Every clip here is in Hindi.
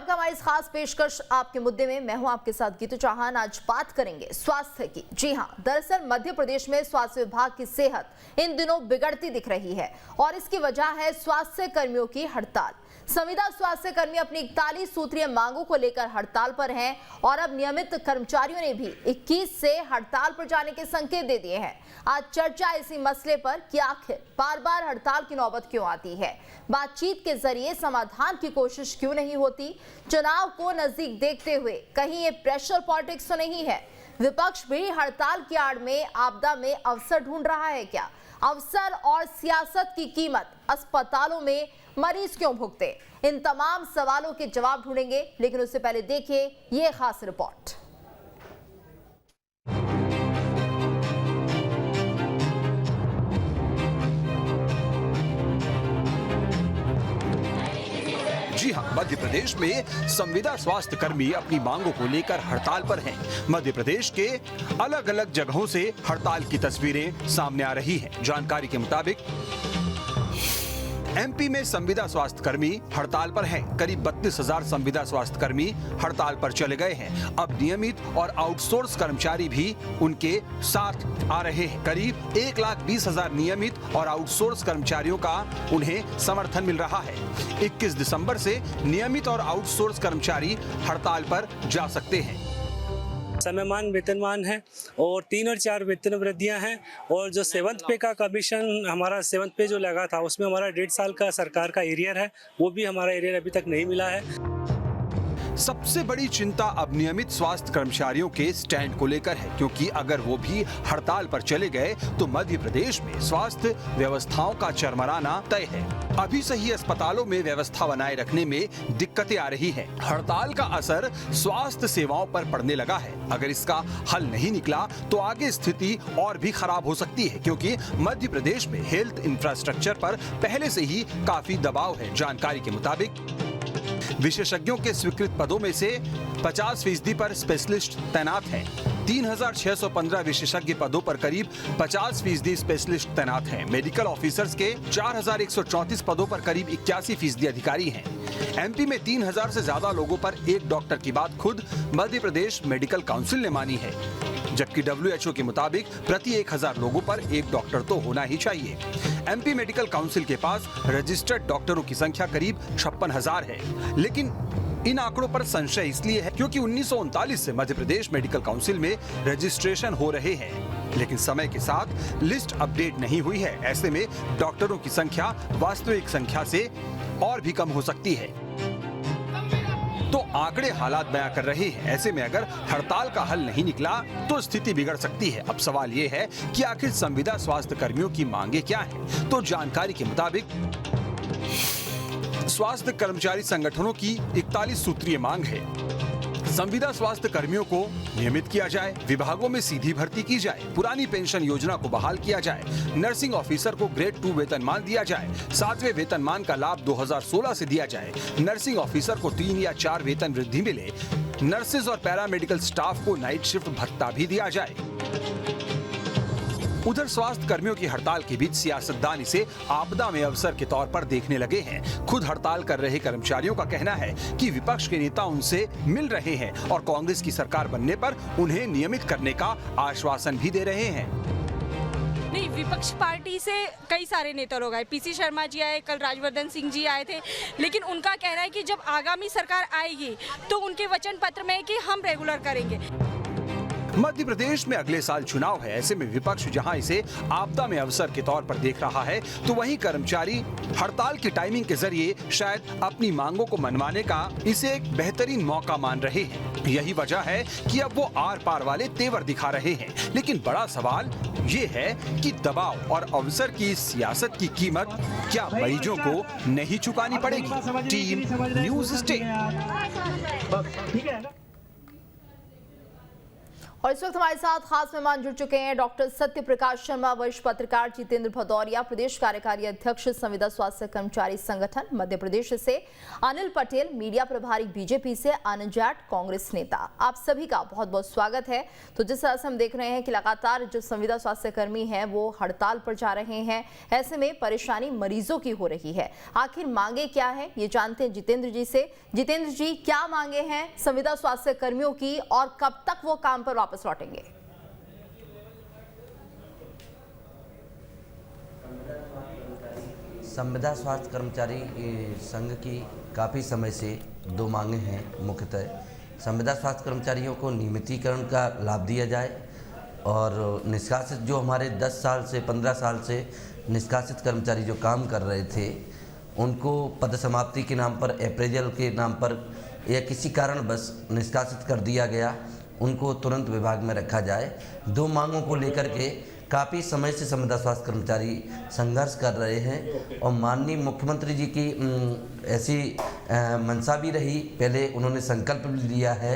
आपका हमारी इस खास पेशकश आपके मुद्दे में। मैं हूं आपके साथ गीतू चौहान। आज बात करेंगे स्वास्थ्य की। जी हां, दरअसल मध्य प्रदेश में स्वास्थ्य विभाग की सेहत इन दिनों बिगड़ती दिख रही है और इसकी वजह है स्वास्थ्य कर्मियों की हड़ताल। संविदा स्वास्थ्य कर्मी अपनी 41 सूत्रीय मांगों को लेकर हड़ताल पर हैं और अब नियमित कर्मचारियों ने भी 21 से हड़ताल पर जाने के संकेत दे दिए हैं। आज चर्चा इसी मसले पर कि आखिर बार-बार हड़ताल की नौबत क्यों आती है, बातचीत के जरिए समाधान की कोशिश क्यों नहीं होती, चुनाव को नजदीक देखते हुए कहीं ये प्रेशर पॉलिटिक्स तो नहीं है। विपक्ष भी हड़ताल की आड़ में आपदा में अवसर ढूंढ रहा है क्या? अवसर और सियासत की कीमत अस्पतालों में मरीज क्यों भुगते? इन तमाम सवालों के जवाब ढूंढेंगे, लेकिन उससे पहले देखिए ये खास रिपोर्ट। जी हां, मध्य प्रदेश में संविदा स्वास्थ्य कर्मी अपनी मांगों को लेकर हड़ताल पर हैं। मध्य प्रदेश के अलग अलग जगहों से हड़ताल की तस्वीरें सामने आ रही हैं। जानकारी के मुताबिक एमपी में संविदा स्वास्थ्य कर्मी हड़ताल पर हैं। करीब 32,000 संविदा स्वास्थ्य कर्मी हड़ताल पर चले गए हैं। अब नियमित और आउटसोर्स कर्मचारी भी उनके साथ आ रहे हैं। करीब 1,20,000 नियमित और आउटसोर्स कर्मचारियों का उन्हें समर्थन मिल रहा है। 21 दिसंबर से नियमित और आउटसोर्स कर्मचारी हड़ताल पर जा सकते हैं। समयमान वेतनमान है और 3 और 4 वेतन वृद्धियां हैं और जो 7th पे का कमीशन हमारा 7th पे जो लगा था उसमें हमारा 1.5 साल का सरकार का एरियर है, वो भी हमारा एरियर अभी तक नहीं मिला है। सबसे बड़ी चिंता अब नियमित स्वास्थ्य कर्मचारियों के स्टैंड को लेकर है, क्योंकि अगर वो भी हड़ताल पर चले गए तो मध्य प्रदेश में स्वास्थ्य व्यवस्थाओं का चरमराना तय है। अभी से ही अस्पतालों में व्यवस्था बनाए रखने में दिक्कतें आ रही हैं। हड़ताल का असर स्वास्थ्य सेवाओं पर पड़ने लगा है। अगर इसका हल नहीं निकला तो आगे स्थिति और भी खराब हो सकती है, क्योंकि मध्य प्रदेश में हेल्थ इंफ्रास्ट्रक्चर पर पहले से ही काफी दबाव है। जानकारी के मुताबिक विशेषज्ञों के स्वीकृत पदों में से 50% पर स्पेशलिस्ट तैनात हैं। 3,615 विशेषज्ञ पदों पर करीब 50% स्पेशलिस्ट तैनात हैं। मेडिकल ऑफिसर्स के 4,134 पदों पर करीब 81% अधिकारी हैं। एमपी में 3,000 से ज्यादा लोगों पर एक डॉक्टर की बात खुद मध्य प्रदेश मेडिकल काउंसिल ने मानी है, जबकि WHO के मुताबिक प्रति 1,000 लोगों पर एक डॉक्टर तो होना ही चाहिए। एमपी मेडिकल काउंसिल के पास रजिस्टर्ड डॉक्टरों की संख्या करीब 56,000 है, लेकिन इन आंकड़ों पर संशय इसलिए है क्योंकि 1939 से मध्य प्रदेश मेडिकल काउंसिल में रजिस्ट्रेशन हो रहे हैं, लेकिन समय के साथ लिस्ट अपडेट नहीं हुई है। ऐसे में डॉक्टरों की संख्या वास्तविक संख्या से और भी कम हो सकती है। तो आंकड़े हालात बयां कर रहे हैं। ऐसे में अगर हड़ताल का हल नहीं निकला तो स्थिति बिगड़ सकती है। अब सवाल ये है कि आखिर संविदा स्वास्थ्य कर्मियों की मांगे क्या हैं? तो जानकारी के मुताबिक स्वास्थ्य कर्मचारी संगठनों की 41 सूत्रीय मांग है। संविदा स्वास्थ्य कर्मियों को नियमित किया जाए, विभागों में सीधी भर्ती की जाए, पुरानी पेंशन योजना को बहाल किया जाए, नर्सिंग ऑफिसर को ग्रेड 2 वेतनमान दिया जाए, 7वें वेतनमान का लाभ 2016 से दिया जाए, नर्सिंग ऑफिसर को 3 या 4 वेतन वृद्धि मिले, नर्सेज और पैरामेडिकल स्टाफ को नाइट शिफ्ट भत्ता भी दिया जाए। उधर स्वास्थ्य कर्मियों की हड़ताल के बीच सियासतदान इसे आपदा में अवसर के तौर पर देखने लगे हैं। खुद हड़ताल कर रहे कर्मचारियों का कहना है कि विपक्ष के नेता उनसे मिल रहे हैं और कांग्रेस की सरकार बनने पर उन्हें नियमित करने का आश्वासन भी दे रहे हैं। नहीं, विपक्ष पार्टी से कई सारे नेता लोग आए, पीसी शर्मा जी आए, कल राजवर्धन सिंह जी आए थे, लेकिन उनका कहना है कि जब आगामी सरकार आएगी तो उनके वचन पत्र में है कि हम रेगुलर करेंगे। मध्य प्रदेश में अगले साल चुनाव है। ऐसे में विपक्ष जहां इसे आपदा में अवसर के तौर पर देख रहा है, तो वहीं कर्मचारी हड़ताल की टाइमिंग के जरिए शायद अपनी मांगों को मनवाने का इसे एक बेहतरीन मौका मान रहे हैं। यही वजह है कि अब वो आर पार वाले तेवर दिखा रहे हैं। लेकिन बड़ा सवाल ये है कि दबाव और अवसर की सियासत की कीमत क्या मरीजों को नहीं चुकानी पड़ेगी? Team news state. और इस वक्त हमारे साथ खास मेहमान जुड़ चुके हैं डॉक्टर सत्य प्रकाश शर्मा, वरिष्ठ पत्रकार जितेंद्र भदौरिया, प्रदेश कार्यकारी अध्यक्ष संविदा स्वास्थ्य कर्मचारी संगठन मध्य प्रदेश से अनिल पटेल, मीडिया प्रभारी बीजेपी से आनंद जाट, कांग्रेस नेता। आप सभी का बहुत बहुत स्वागत है। तो जिस तरह से हम देख रहे हैं कि लगातार जो संविदा स्वास्थ्य कर्मी हैं वो हड़ताल पर जा रहे हैं, ऐसे में परेशानी मरीजों की हो रही है। आखिर मांगे क्या है ये जानते हैं जितेंद्र जी से। जितेंद्र जी, क्या मांगे हैं संविदा स्वास्थ्य कर्मियों की और कब तक वो काम पर वापस लौटेंगे? संविदा स्वास्थ्य कर्मचारी संघ की काफ़ी समय से दो मांगे हैं। मुख्यतः संविदा स्वास्थ्य कर्मचारियों को नियमितीकरण का लाभ दिया जाए और निष्कासित जो हमारे 10 साल से 15 साल से निष्कासित कर्मचारी जो काम कर रहे थे उनको पद समाप्ति के नाम पर, अप्रेजल के नाम पर या किसी कारण बस निष्कासित कर दिया गया, उनको तुरंत विभाग में रखा जाए। दो मांगों को लेकर के काफ़ी समय से संविदा स्वास्थ्य कर्मचारी संघर्ष कर रहे हैं और माननीय मुख्यमंत्री जी की ऐसी मंशा भी रही। पहले उन्होंने संकल्प भी लिया है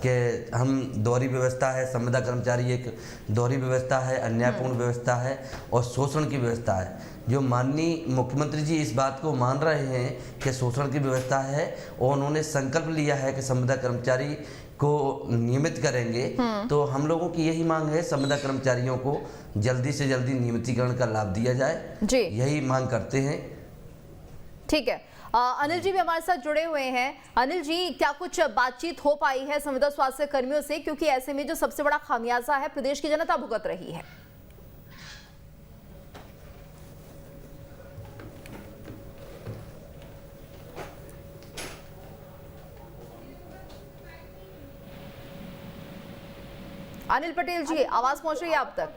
कि हम दोहरी व्यवस्था है, संविदा कर्मचारी एक दोहरी व्यवस्था है, अन्यायपूर्ण व्यवस्था है और शोषण की व्यवस्था है। जो माननीय मुख्यमंत्री जी इस बात को मान रहे हैं कि शोषण की व्यवस्था है और उन्होंने संकल्प लिया है कि संविदा कर्मचारी को नियमित करेंगे, तो हम लोगों की यही मांग है संविदा कर्मचारियों को जल्दी से जल्दी नियमितीकरण का लाभ दिया जाए जी, यही मांग करते हैं। ठीक है। अनिल जी भी हमारे साथ जुड़े हुए हैं। अनिल जी, क्या कुछ बातचीत हो पाई है संविदा स्वास्थ्य कर्मियों से, क्योंकि ऐसे में जो सबसे बड़ा खामियाजा है प्रदेश की जनता भुगत रही है? अनिल पटेल जी, आवाज पहुंच रही है आप तक?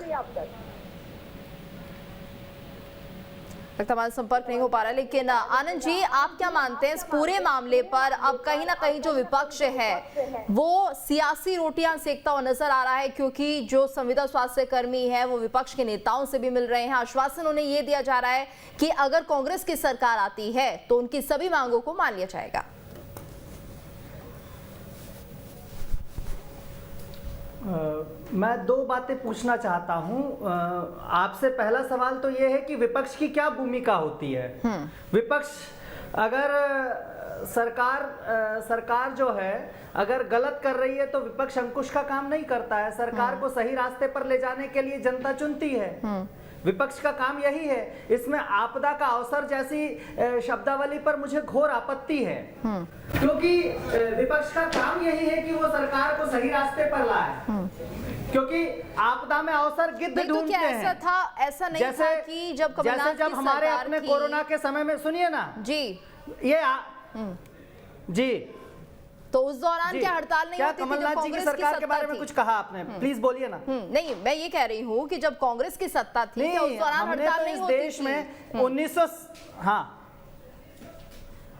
हमारा संपर्क नहीं हो पा रहा, लेकिन आनंद जी, आप क्या मानते हैं इस पूरे मामले पर? अब कहीं ना कहीं जो विपक्ष है वो सियासी रोटियां सेकता हुआ नजर आ रहा है, क्योंकि जो संविदा स्वास्थ्य कर्मी है वो विपक्ष के नेताओं से भी मिल रहे हैं। आश्वासन उन्हें ये दिया जा रहा है कि अगर कांग्रेस की सरकार आती है तो उनकी सभी मांगों को मान लिया जाएगा। मैं दो बातें पूछना चाहता हूं आपसे। पहला सवाल तो ये है कि विपक्ष की क्या भूमिका होती है? विपक्ष अगर सरकार जो है अगर गलत कर रही है तो विपक्ष अंकुश का काम नहीं करता है। सरकार को सही रास्ते पर ले जाने के लिए जनता चुनती है। विपक्ष का काम यही है। इसमें आपदा का अवसर जैसी शब्दावली पर मुझे घोर आपत्ति है, क्योंकि विपक्ष का काम यही है कि वो सरकार को सही रास्ते पर लाए, क्योंकि आपदा में अवसर गिद्ध ढूंढते हैं। ऐसा नहीं था कि जब हमारे अपने कोरोना के समय में, सुनिए ना जी, ये जी, तो उस दौरान क्या हड़ताल नहीं होती थी? कमलनाथ जी की सरकार के बारे में कुछ कहा आपने? प्लीज बोलिए ना। नहीं, मैं ये कह रही हूँ कि जब कांग्रेस की सत्ता थी क्या उस दौरान हड़ताल नहीं होती थी? देश में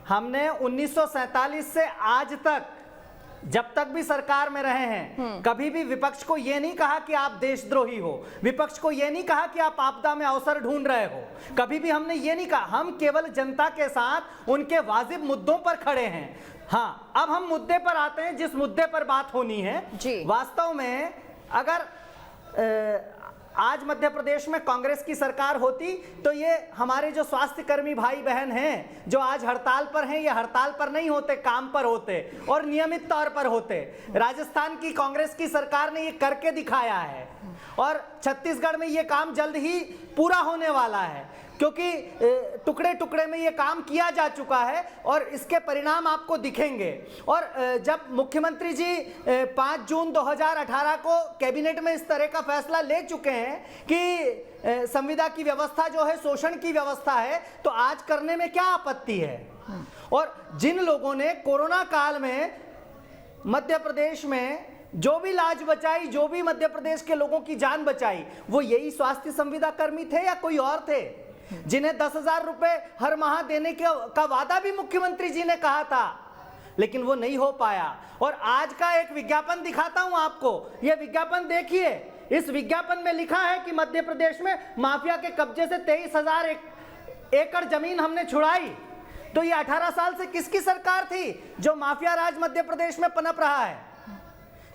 हमने 1947 से आज तक जब तक भी सरकार में रहे हैं कभी भी विपक्ष को यह नहीं कहा कि आप देशद्रोही हो, विपक्ष को यह नहीं कहा कि आप आपदा में अवसर ढूंढ रहे हो। कभी भी हमने ये नहीं कहा। हम केवल जनता के साथ उनके वाजिब मुद्दों पर खड़े हैं। हाँ, अब हम मुद्दे पर आते हैं जिस मुद्दे पर बात होनी है जी। वास्तव में अगर आज मध्य प्रदेश में कांग्रेस की सरकार होती तो ये हमारे जो स्वास्थ्य कर्मी भाई बहन हैं जो आज हड़ताल पर हैं, ये हड़ताल पर नहीं होते, काम पर होते और नियमित तौर पर होते। राजस्थान की कांग्रेस की सरकार ने ये करके दिखाया है और छत्तीसगढ़ में ये काम जल्द ही पूरा होने वाला है, क्योंकि टुकड़े टुकड़े में ये काम किया जा चुका है और इसके परिणाम आपको दिखेंगे। और जब मुख्यमंत्री जी 5 जून 2018 को कैबिनेट में इस तरह का फैसला ले चुके हैं कि संविदा की व्यवस्था जो है शोषण की व्यवस्था है, तो आज करने में क्या आपत्ति है? और जिन लोगों ने कोरोना काल में मध्य प्रदेश में जो भी लाज बचाई, जो भी मध्य प्रदेश के लोगों की जान बचाई, वो यही स्वास्थ्य संविदा कर्मी थे या कोई और थे? जिन्हें 10,000 रुपए हर माह देने का वादा भी मुख्यमंत्री जी ने कहा था, लेकिन वो नहीं हो पाया। और आज का एक विज्ञापन दिखाता हूं आपको, ये विज्ञापन देखिए। इस विज्ञापन में लिखा है कि मध्य प्रदेश में माफिया के कब्जे से 23,000 एकड़ जमीन हमने छुड़ाई। तो ये 18 साल से किसकी सरकार थी जो माफिया राज मध्य प्रदेश में पनप रहा है?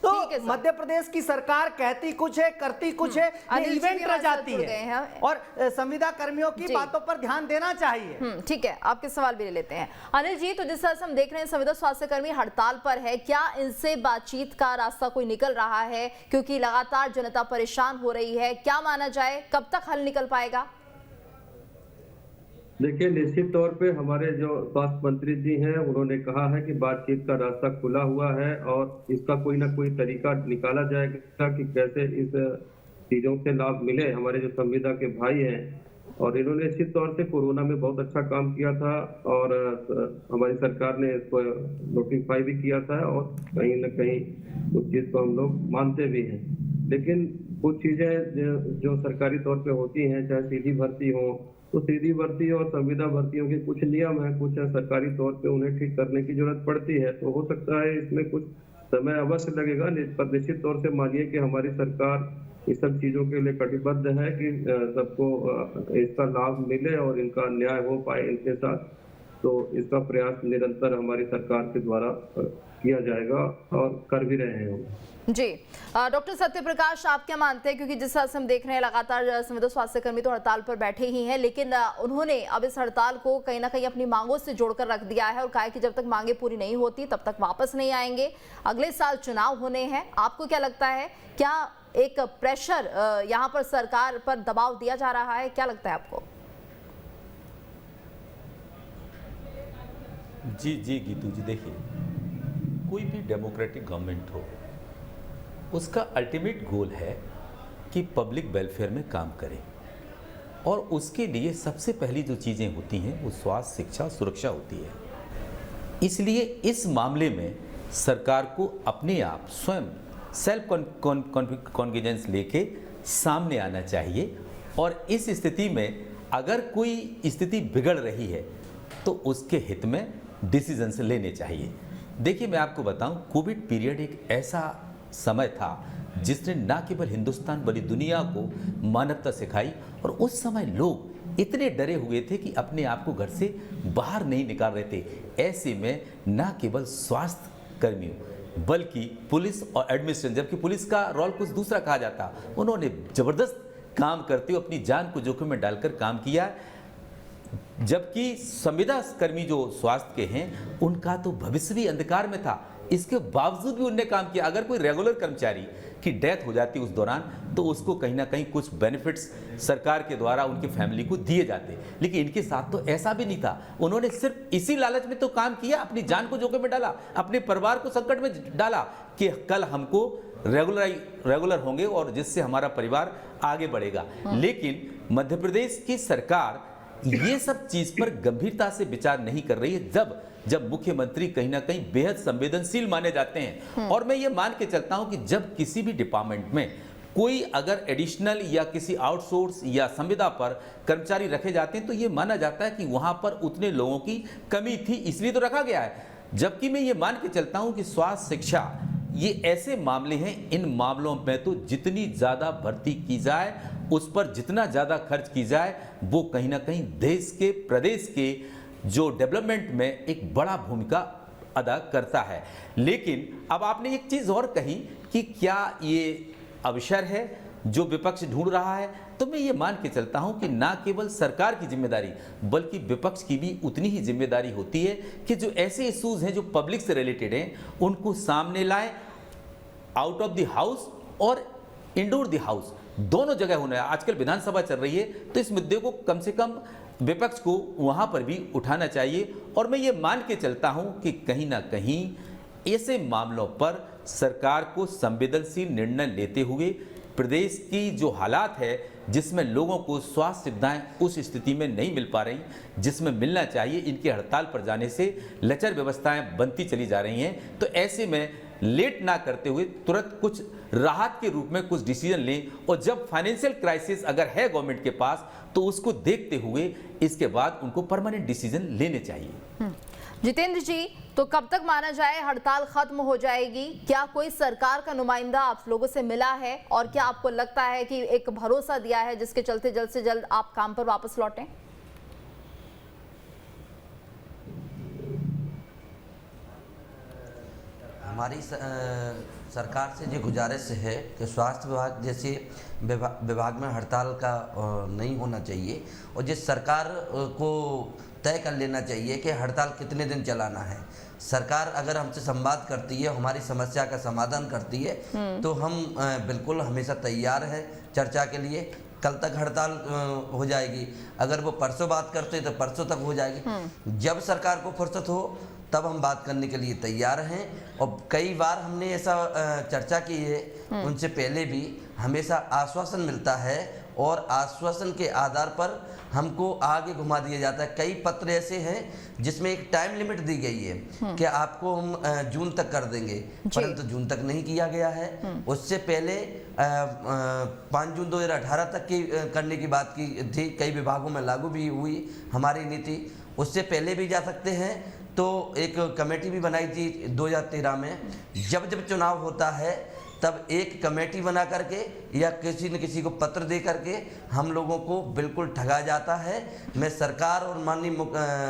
तो ठीक है सर। मध्य प्रदेश की सरकार कहती कुछ है, करती कुछ है, ये अनिल जी इवेंट भी रह हमारे साथ जाती जुड़ गए है हैं। और संविदा कर्मियों की जी। बातों पर ध्यान देना चाहिए। ठीक है, आपके सवाल भी ले लेते हैं अनिल जी। तो जिस तरह से हम देख रहे हैं संविदा स्वास्थ्य कर्मी हड़ताल पर है, क्या इनसे बातचीत का रास्ता कोई निकल रहा है? क्योंकि लगातार जनता परेशान हो रही है, क्या माना जाए कब तक हल निकल पाएगा? देखिए, निश्चित तौर पे हमारे जो स्वास्थ्य मंत्री जी हैं उन्होंने कहा है कि बातचीत का रास्ता खुला हुआ है और इसका कोई ना कोई तरीका निकाला जाएगा कि कैसे इस चीजों से लाभ मिले हमारे जो संविदा के भाई हैं। और इन्होंने निश्चित तौर से कोरोना में बहुत अच्छा काम किया था और हमारी सरकार ने इसको नोटिफाई भी किया था और कहीं ना कहीं उस चीज को हम लोग मानते भी हैं। लेकिन कुछ चीजें जो सरकारी तौर पे होती हैं, चाहे सीधी भर्ती हो, तो सीधी भर्ती और संविदा भर्तियों के कुछ नियम हैं, कुछ सरकारी तौर पे उन्हें ठीक करने की जरूरत पड़ती है। तो हो सकता है इसमें कुछ समय अवश्य लगेगा, पर निश्चित तौर से मानिए कि हमारी सरकार इस सब चीजों के लिए कटिबद्ध है कि सबको इसका लाभ मिले और इनका न्याय हो पाए इनके साथ। तो इसका प्रयास निरंतर हमारी सरकार के द्वारा किया जाएगा और कर भी रहे हैं हम। जी, डॉक्टर सत्यप्रकाश, आप क्या मानते हैं? क्योंकि जिस तरह से हम देख रहे हैं लगातार संविदा स्वास्थ्य कर्मी तो हड़ताल पर बैठे ही हैं, लेकिन उन्होंने अब इस हड़ताल को कहीं ना कहीं अपनी मांगों से जोड़कर रख दिया है और कहा है कि जब तक मांगे पूरी नहीं होती तब तक वापस नहीं आएंगे। अगले साल चुनाव होने हैं, आपको क्या लगता है, क्या एक प्रेशर यहाँ पर सरकार पर दबाव दिया जा रहा है? क्या लगता है आपको? जी गीतू जी, देखिए, कोई भी डेमोक्रेटिक गवर्नमेंट हो, उसका अल्टीमेट गोल है कि पब्लिक वेलफेयर में काम करे और उसके लिए सबसे पहली जो चीज़ें होती हैं वो स्वास्थ्य, शिक्षा, सुरक्षा होती है। इसलिए इस मामले में सरकार को अपने आप स्वयं सेल्फ कॉन्फिडेंस लेके सामने आना चाहिए और इस स्थिति में अगर कोई स्थिति बिगड़ रही है तो उसके हित में डिसीजंस लेने चाहिए। देखिए, मैं आपको बताऊं, कोविड पीरियड एक ऐसा समय था जिसने न केवल हिंदुस्तान बल्कि दुनिया को मानवता सिखाई और उस समय लोग इतने डरे हुए थे कि अपने आप को घर से बाहर नहीं निकाल रहे थे। ऐसे में न केवल स्वास्थ्य कर्मियों बल्कि पुलिस और एडमिनिस्ट्रेशन, जबकि पुलिस का रोल कुछ दूसरा कहा जाता, उन्होंने जबरदस्त काम करते हुए अपनी जान को जोखिम में डालकर काम किया। जबकि संविदा कर्मी जो स्वास्थ्य के हैं उनका तो भविष्य भी अंधकार में था, इसके बावजूद भी उनने काम किया। अगर कोई रेगुलर कर्मचारी की डेथ हो जाती उस दौरान तो उसको कहीं ना कहीं कुछ बेनिफिट्स सरकार के द्वारा उनकी फैमिली को दिए जाते, लेकिन इनके साथ तो ऐसा भी नहीं था। उन्होंने सिर्फ इसी लालच में तो काम किया, अपनी जान को जोखिम में डाला, अपने परिवार को संकट में डाला कि कल हमको रेगुलर होंगे और जिससे हमारा परिवार आगे बढ़ेगा। लेकिन मध्य प्रदेश की सरकार ये सब चीज पर गंभीरता से विचार नहीं कर रही है, जब मुख्यमंत्री कहीं ना कहीं बेहद संवेदनशील माने जाते हैं। और मैं ये मान के चलता हूं कि जब किसी भी डिपार्टमेंट में कोई अगर एडिशनल या किसी आउटसोर्स या संविदा पर कर्मचारी रखे जाते हैं तो ये माना जाता है कि वहां पर उतने लोगों की कमी थी, इसलिए तो रखा गया है। जबकि मैं ये मान के चलता हूं कि स्वास्थ्य, शिक्षा ये ऐसे मामले हैं, इन मामलों में तो जितनी ज़्यादा भर्ती की जाए, उस पर जितना ज़्यादा खर्च की जाए, वो कहीं ना कहीं देश के, प्रदेश के जो डेवलपमेंट में एक बड़ा भूमिका अदा करता है। लेकिन अब आपने एक चीज़ और कही कि क्या ये अवसर है जो विपक्ष ढूंढ रहा है, तो मैं ये मान के चलता हूं कि ना केवल सरकार की जिम्मेदारी बल्कि विपक्ष की भी उतनी ही जिम्मेदारी होती है कि जो ऐसे इश्यूज हैं जो पब्लिक से रिलेटेड हैं उनको सामने लाएं, आउट ऑफ द हाउस और इंडोर द हाउस, दोनों जगह होना है। आजकल विधानसभा चल रही है तो इस मुद्दे को कम से कम विपक्ष को वहां पर भी उठाना चाहिए। और मैं ये मान के चलता हूं कि कहीं ना कहीं ऐसे मामलों पर सरकार को संवेदनशील निर्णय लेते हुए प्रदेश की जो हालात है जिसमें लोगों को स्वास्थ्य सुविधाएं उस स्थिति में नहीं मिल पा रही जिसमें मिलना चाहिए, इनके हड़ताल पर जाने से लचर व्यवस्थाएं बनती चली जा रही हैं। तो ऐसे में लेट ना करते हुए तुरंत कुछ राहत के रूप में कुछ डिसीजन लें और जब फाइनेंशियल क्राइसिस अगर है गवर्नमेंट के पास तो उसको देखते हुए इसके बाद उनको परमानेंट डिसीजन लेने चाहिए। जितेंद्र जी, तो कब तक माना जाए हड़ताल खत्म हो जाएगी? क्या कोई सरकार का नुमाइंदा आप लोगों से मिला है और क्या आपको लगता है कि एक भरोसा दिया है जिसके चलते जल्द से जल्द आप काम पर वापस लौटें? हमारी सरकार से ये गुजारिश है कि स्वास्थ्य विभाग जैसे विभाग में हड़ताल का नहीं होना चाहिए, और जिस सरकार को तय कर लेना चाहिए कि हड़ताल कितने दिन चलाना है। सरकार अगर हमसे संवाद करती है, हमारी समस्या का समाधान करती है, तो हम बिल्कुल हमेशा तैयार हैं चर्चा के लिए। कल तक हड़ताल हो जाएगी, अगर वो परसों बात करते तो परसों तक हो जाएगी। जब सरकार को फुर्सत हो तब हम बात करने के लिए तैयार हैं। और कई बार हमने ऐसा चर्चा की है उनसे पहले भी, हमेशा आश्वासन मिलता है और आश्वासन के आधार पर हमको आगे घुमा दिया जाता है। कई पत्र ऐसे हैं जिसमें एक टाइम लिमिट दी गई है कि आपको हम जून तक कर देंगे, परंतु जून तक नहीं किया गया है। उससे पहले 5 जून 2018 तक की करने की बात की थी, कई विभागों में लागू भी हुई हमारी नीति। उससे पहले भी जा सकते हैं। तो एक कमेटी भी बनाई थी 2013 में। जब जब चुनाव होता है तब एक कमेटी बना करके या किसी न किसी को पत्र दे करके हम लोगों को बिल्कुल ठगा जाता है। मैं सरकार और माननीय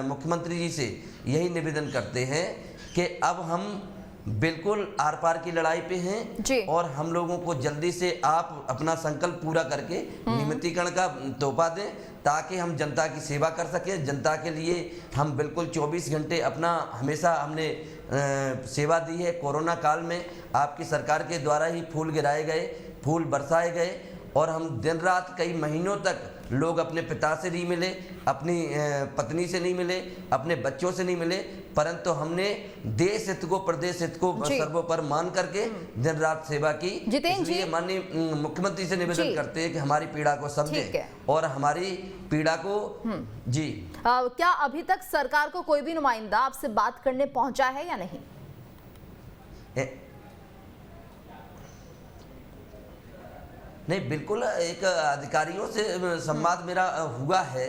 मुख्यमंत्री जी से यही निवेदन करते हैं कि अब हम बिल्कुल आर पार की लड़ाई पे हैं और हम लोगों को जल्दी से आप अपना संकल्प पूरा करके नियमितीकरण का तोहफा दें, ताकि हम जनता की सेवा कर सकें। जनता के लिए हम बिल्कुल 24 घंटे अपना हमेशा हमने सेवा दी है। कोरोना काल में आपकी सरकार के द्वारा ही फूल गिराए गए, फूल बरसाए गए, और हम दिन रात कई महीनों तक लोग अपने पिता से नहीं मिले, अपनी पत्नी से नहीं मिले, अपने बच्चों से नहीं मिले, परंतु हमने देश हित को, प्रदेश हित को सर्वोपरि मान करके दिन रात सेवा की। इसलिए माननीय मुख्यमंत्री से निवेदन करते हैं कि हमारी पीड़ा को समझें और हमारी पीड़ा को जी। क्या अभी तक सरकार को कोई भी नुमाइंदा आपसे बात करने पहुंचा है या नहीं? नहीं, बिल्कुल एक अधिकारियों से संवाद मेरा हुआ है,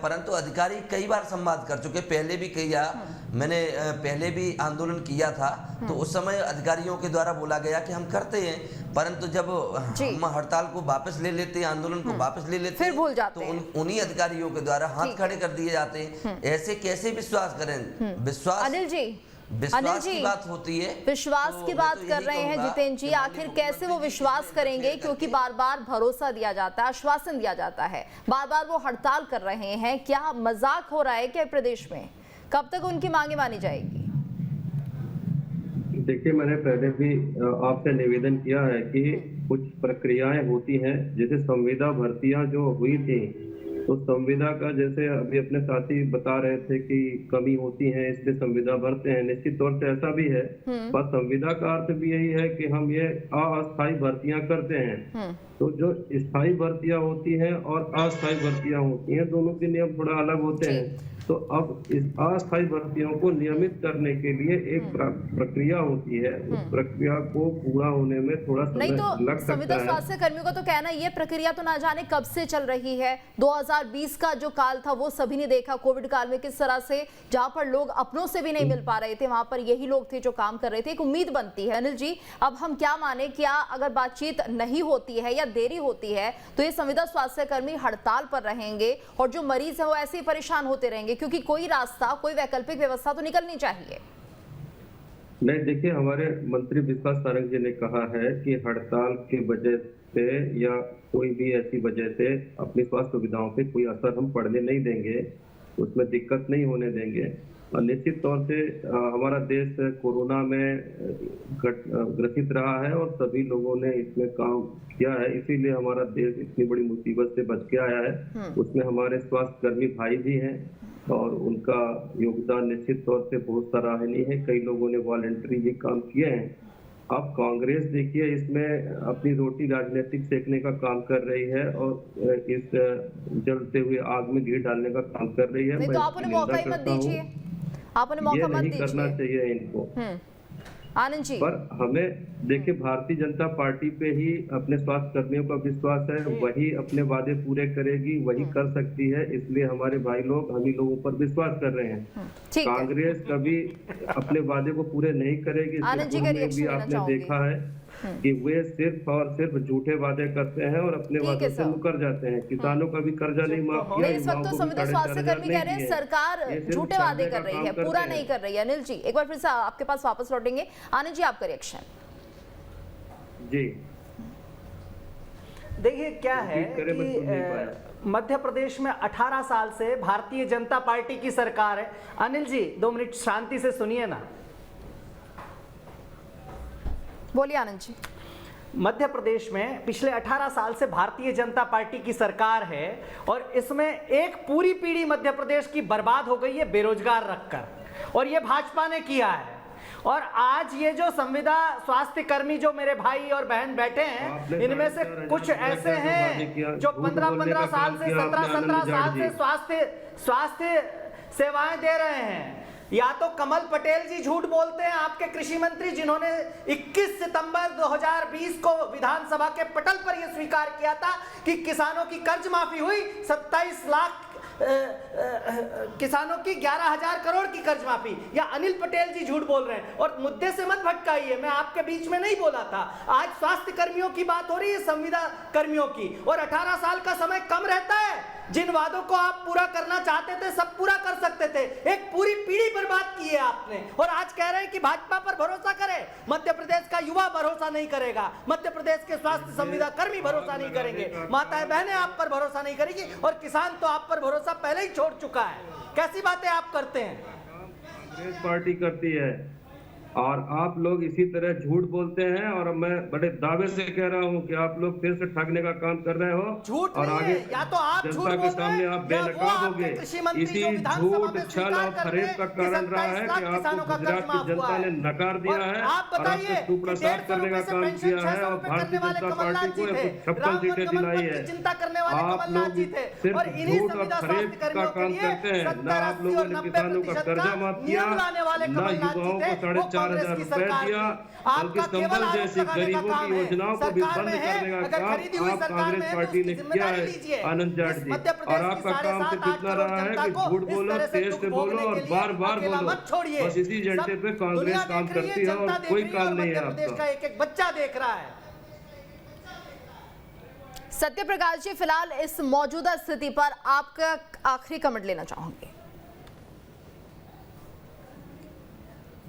परंतु अधिकारी कई बार संवाद कर चुके। पहले भी किया, मैंने पहले भी आंदोलन किया था, तो उस समय अधिकारियों के द्वारा बोला गया कि हम करते हैं, परंतु जब हम हड़ताल को वापस ले लेते हैं, आंदोलन को वापस ले लेते हैं, भूल जाते हैं, तो उन्हीं अधिकारियों के द्वारा हाथ खड़े कर दिए जाते हैं। ऐसे कैसे विश्वास करें? विश्वास अनिल जी, विश्वास की बात होती है, विश्वास की बात कर रहे हैं जितेंद्र जी। आखिर कैसे वो विश्वास करेंगे, क्योंकि बार बार भरोसा दिया जाता है, आश्वासन दिया जाता है, बार बार वो हड़ताल कर रहे हैं। क्या मजाक हो रहा है क्या प्रदेश में? कब तक उनकी मांगे मानी जाएगी? देखिए, मैंने पहले भी आपसे निवेदन किया है कि कुछ प्रक्रियाएं होती हैं, जैसे संविदा भर्तियां जो हुई थी, तो संविदा का जैसे अभी अपने साथी बता रहे थे कि कमी होती है, इसलिए संविदा भरते हैं। निश्चित तौर से ऐसा भी है, पर संविदा का अर्थ भी यही है कि हम ये अस्थायी भर्तियां करते हैं। तो जो स्थायी भर्तियां होती हैं और अस्थायी भर्तियां होती हैं, दोनों के नियम थोड़ा अलग होते हैं। तो अब इस अस्थायी भर्तियों को नियमित करने के लिए एक प्रक्रिया होती है, उस प्रक्रिया को पूरा होने में थोड़ा समय लग सकता है। संविदा स्वास्थ्य कर्मियों का तो कहना ये प्रक्रिया तो ना जाने कब से चल रही है। 2020 का जो काल था वो सभी ने देखा, कोविड काल में किस तरह से जहां पर लोग अपनों से भी नहीं मिल पा रहे थे, वहां पर यही लोग थे जो काम कर रहे थे। एक उम्मीद बनती है अनिल जी, अब हम क्या माने, क्या अगर बातचीत नहीं होती है या देरी होती है तो ये संविदा स्वास्थ्य कर्मी हड़ताल पर रहेंगे और जो मरीज है वो ऐसे ही परेशान होते रहेंगे, क्योंकि कोई रास्ता, कोई वैकल्पिक व्यवस्था तो निकलनी चाहिए। नहीं, देखिए, हमारे मंत्री विश्वास सारंग जी ने कहा है कि हड़ताल की वजह से या कोई भी ऐसी वजह से अपनी स्वास्थ्य सुविधाओं पे कोई असर हम पड़ने नहीं देंगे, उसमें दिक्कत नहीं होने देंगे। और निश्चित तौर से हमारा देश कोरोना में ग्रसित रहा है और सभी लोगों ने इसमें काम किया है, इसीलिए हमारा देश इतनी बड़ी मुसीबत से बच के आया है। उसमें हमारे स्वास्थ्य कर्मी भाई भी हैं और उनका योगदान निश्चित तौर से बहुत सराहनीय है। कई लोगों ने वॉलंटरी भी काम किए हैं। अब कांग्रेस देखिए इसमें अपनी रोटी राजनीतिक सेकने का काम कर रही है और इस जलते हुए आग में घी डालने का काम कर रही है। नहीं तो आप उन्हें मौका ही मत दीजिए, आप उन्हें मौका मत दीजिए। करना चाहिए इनको। आनंद जी, पर हमें देखिए भारतीय जनता पार्टी पे ही अपने स्वास्थ्य कर्मियों का विश्वास है, वही अपने वादे पूरे करेगी, वही कर सकती है, इसलिए हमारे भाई लोग हम ही लोगों पर विश्वास कर रहे हैं। कांग्रेस कभी अपने वादे को पूरे नहीं करेगी। भी आपने देखा है कि वे सिर्फ और सिर्फ झूठे वादे करते हैं और अपने वादों से मुकर जाते हैं। किसानों का भी कर्जा नहीं माफ किया। इस वक्त तो संविदा स्वास्थ्य कर्मी कह रहे हैं सरकार झूठे वादे कर रही है, पूरा नहीं कर रही है। अनिल जी, एक बार फिर से आपके पास वापस लौटेंगे। आनंद जी, आपका रिएक्शन। जी देखिए क्या है करे मैं सुन नहीं पाया। कि मध्य प्रदेश में 18 साल से भारतीय जनता पार्टी की सरकार है। अनिल जी 2 मिनट शांति से सुनिए ना। बोलिए आनंद जी। मध्य प्रदेश में पिछले 18 साल से भारतीय जनता पार्टी की सरकार है और इसमें एक पूरी पीढ़ी मध्य प्रदेश की बर्बाद हो गई है बेरोजगार रखकर, और ये भाजपा ने किया है। और आज ये जो संविदा स्वास्थ्य कर्मी जो मेरे भाई और बहन बैठे हैं, इनमें से कुछ ऐसे हैं जो 15-15 साल से 17-17 साल से स्वास्थ्य सेवाएं दे रहे हैं। या तो कमल पटेल जी झूठ बोलते हैं, आपके कृषि मंत्री, जिन्होंने 21 सितंबर 2020 को विधानसभा के पटल पर यह स्वीकार किया था कि किसानों की कर्ज माफी हुई, 27 लाख किसानों की 11,000 करोड़ की कर्ज माफी। या अनिल पटेल जी झूठ बोल रहे हैं। और मुद्दे से मत भटकाइए, मैं आपके बीच में नहीं बोला था। आज स्वास्थ्य कर्मियों की बात हो रही है, संविदा कर्मियों की, और 18 साल का समय कम रहता है। जिन वादों को आप पूरा करना चाहते थे सब पूरा कर सकते थे। एक पूरी पीढ़ी बर्बाद की है आपने, और आज कह रहे हैं कि भाजपा पर भरोसा करें। मध्य प्रदेश का युवा भरोसा नहीं करेगा, मध्य प्रदेश के स्वास्थ्य संविदा कर्मी भरोसा नहीं करेंगे, माताएं बहनें आप पर भरोसा नहीं करेगी, और किसान तो आप पर भरोसा पहले ही छोड़ चुका है। कैसी बातें आप करते हैं? कांग्रेस पार्टी करती है और आप लोग इसी तरह झूठ बोलते हैं, और मैं बड़े दावे से कह रहा हूं कि आप लोग फिर से ठगने का काम कर रहे हो। झूठ और आगे या तो आप जनता के सामने आप बेनकाब होगे। इसी झूठ, छल और फरेब का कारण रहा है कि आपको गुजरात की जनता ने नकार दिया है और आपको सुप्रसाद करने का काम किया है, और भारतीय जनता पार्टी को 56 सीटें दिलाई है। आप लोग सिर्फ झूठ और फरेब का काम करते हैं। न आप लोगों ने किसानों का कर्जा माफ किया, न युवाओं को 4,500 रुपए दिया, बल्कि संबल जैसी गरीबों की योजनाओं को भी बंद करने का काम आप कांग्रेस पार्टी ने किया है आनंद जाट जी। और आपका काम सिर्फ इतना रहा है कि झूठ बोलो, तेज से बोलो और बार बार बोलो। बस इसी एजेंडे पे कांग्रेस काम करती है और कोई काम नहीं है आपका। एक बच्चा देख रहा है। सत्य प्रकाश जी, फिलहाल इस मौजूदा स्थिति पर आपका आखिरी कमेंट लेना चाहूंगे।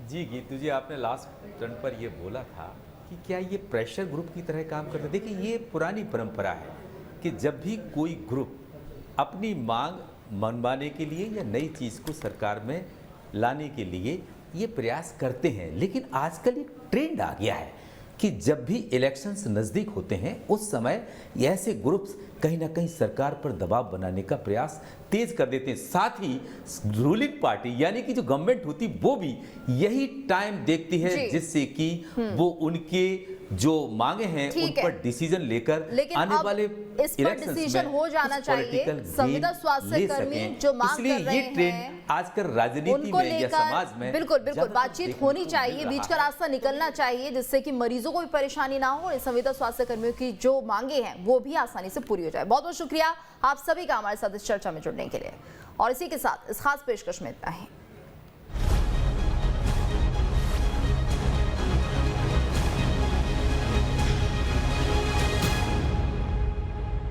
जी गीतू जी, आपने लास्ट टर्न पर ये बोला था कि क्या ये प्रेशर ग्रुप की तरह काम करते। देखिए ये पुरानी परंपरा है कि जब भी कोई ग्रुप अपनी मांग मनवाने के लिए या नई चीज़ को सरकार में लाने के लिए ये प्रयास करते हैं, लेकिन आजकल एक ट्रेंड आ गया है कि जब भी इलेक्शंस नज़दीक होते हैं उस समय ऐसे ग्रुप्स कहीं ना कहीं सरकार पर दबाव बनाने का प्रयास तेज कर देते हैं। साथ ही रूलिंग पार्टी यानी कि जो गवर्नमेंट होती वो भी यही टाइम देखती है जिससे कि वो उनके जो मांगे हैं उन पर डिसीजन लेकर आने वाले इस पर डिसीजन हो जाना चाहिए। संविदा स्वास्थ्य कर्मी जो मांग कर रहे हैं, ट्रेंड आजकल राजनीति में या समाज में बिल्कुल बातचीत होनी चाहिए, बीच का रास्ता निकलना चाहिए, जिससे कि मरीजों को भी परेशानी ना हो। संविदा स्वास्थ्य कर्मियों की जो मांगे हैं वो भी आसानी से पूरी हो जाए। बहुत बहुत शुक्रिया आप सभी का हमारे साथ इस चर्चा में जुड़ने के लिए, और इसी के साथ इस खास पेशकश में इतना ही।